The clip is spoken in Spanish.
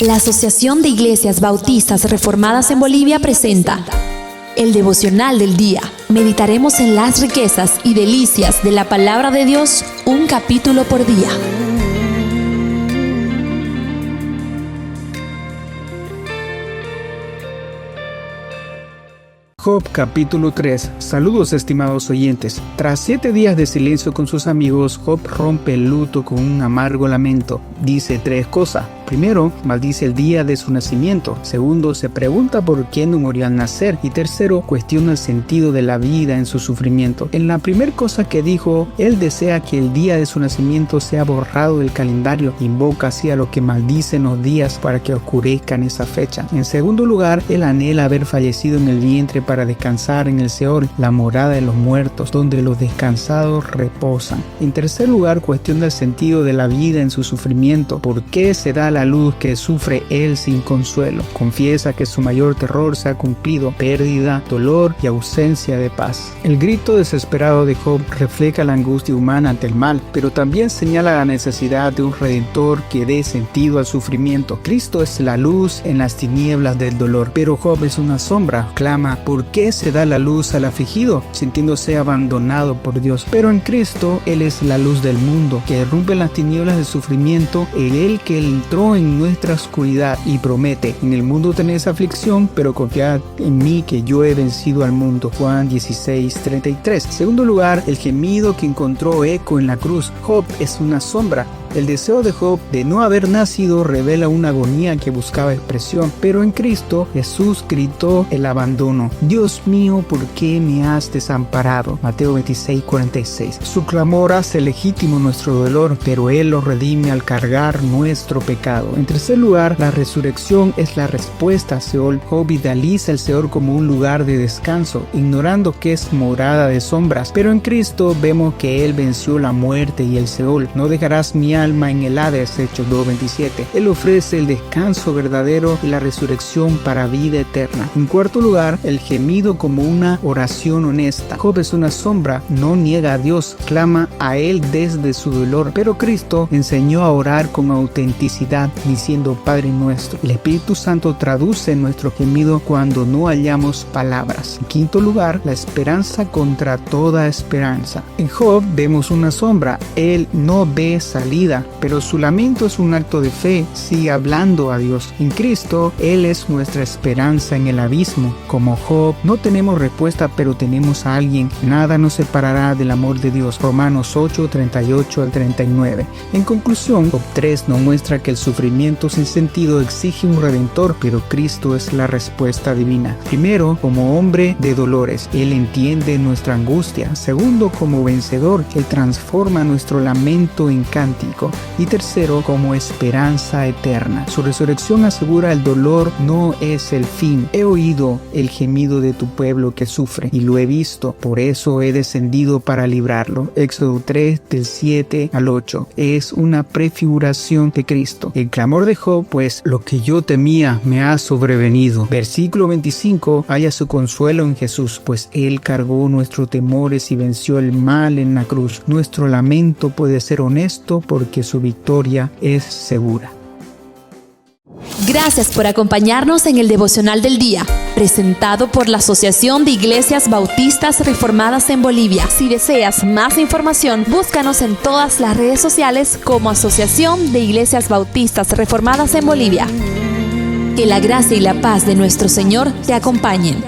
La Asociación de Iglesias Bautistas Reformadas en Bolivia presenta el devocional del día. Meditaremos en las riquezas y delicias de la palabra de Dios, un capítulo por día. Job capítulo 3. Saludos, estimados oyentes. Tras 7 días de silencio con sus amigos, Job rompe el luto con un amargo lamento. Dice 3 cosas. Primero, maldice el día de su nacimiento. Segundo, se pregunta por qué no murió al nacer. Y tercero, cuestiona el sentido de la vida en su sufrimiento. En la primera cosa que dijo, él desea que el día de su nacimiento sea borrado del calendario. Invoca así a lo que maldicen los días para que oscurezcan esa fecha. En segundo lugar, él anhela haber fallecido en el vientre para descansar en el Seol, la morada de los muertos, donde los descansados reposan. En tercer lugar, cuestiona el sentido de la vida en su sufrimiento. ¿Por qué se da la luz que sufre él sin consuelo? Confiesa que su mayor terror se ha cumplido: pérdida, dolor y ausencia de paz. El grito desesperado de Job refleja la angustia humana ante el mal, pero también señala la necesidad de un redentor que dé sentido al sufrimiento. Cristo es la luz en las tinieblas del dolor, pero Job es una sombra. Clama: ¿por qué se da la luz al afligido, sintiéndose abandonado por Dios? Pero en Cristo, Él es la luz del mundo, que rompe las tinieblas del sufrimiento, Él que entró en nuestra oscuridad y promete: en el mundo tenéis aflicción, pero confiad en mí que yo he vencido al mundo. Juan 16:33. Segundo lugar, el gemido que encontró eco en la cruz. Job es una sombra. El deseo de Job de no haber nacido revela una agonía que buscaba expresión, pero en Cristo Jesús gritó el abandono: Dios mío, ¿por qué me has desamparado? Mateo 26:46. Su clamor hace legítimo nuestro dolor, pero Él lo redime al cargar nuestro pecado. En tercer lugar, la resurrección es la respuesta a Seol. Job idealiza el Seol como un lugar de descanso, ignorando que es morada de sombras, pero en Cristo vemos que Él venció la muerte y el Seol. No dejarás mi alma en el Hades, Hechos 2:27. Él ofrece el descanso verdadero y la resurrección para vida eterna. En cuarto lugar, el gemido como una oración honesta. Job es una sombra, no niega a Dios, clama a Él desde su dolor, pero Cristo enseñó a orar con autenticidad, diciendo: Padre nuestro. El Espíritu Santo traduce nuestro gemido cuando no hallamos palabras. En quinto lugar, la esperanza contra toda esperanza. En Job vemos una sombra, él no ve salida, pero su lamento es un acto de fe, sigue hablando a Dios. En Cristo, Él es nuestra esperanza en el abismo. Como Job, no tenemos respuesta, pero tenemos a alguien. Nada nos separará del amor de Dios. Romanos 8:38-39. En conclusión, Job 3 nos muestra que el sufrimiento sin sentido exige un redentor, pero Cristo es la respuesta divina. Primero, como hombre de dolores, Él entiende nuestra angustia. Segundo, como vencedor, Él transforma nuestro lamento en cántico. Y tercero, como esperanza eterna. Su resurrección asegura: el dolor no es el fin. He oído el gemido de tu pueblo que sufre y lo he visto, por eso he descendido para librarlo. Éxodo 3 del 7 al 8. Es una prefiguración de Cristo. El clamor de Job: pues lo que yo temía me ha sobrevenido. Versículo 25. Haya su consuelo en Jesús, pues Él cargó nuestros temores y venció el mal en la cruz. Nuestro lamento puede ser honesto porque su victoria es segura. Gracias por acompañarnos en el devocional del día, presentado por la Asociación de Iglesias Bautistas Reformadas en Bolivia. Si deseas más información, búscanos en todas las redes sociales como Asociación de Iglesias Bautistas Reformadas en Bolivia. Que la gracia y la paz de nuestro Señor te acompañen.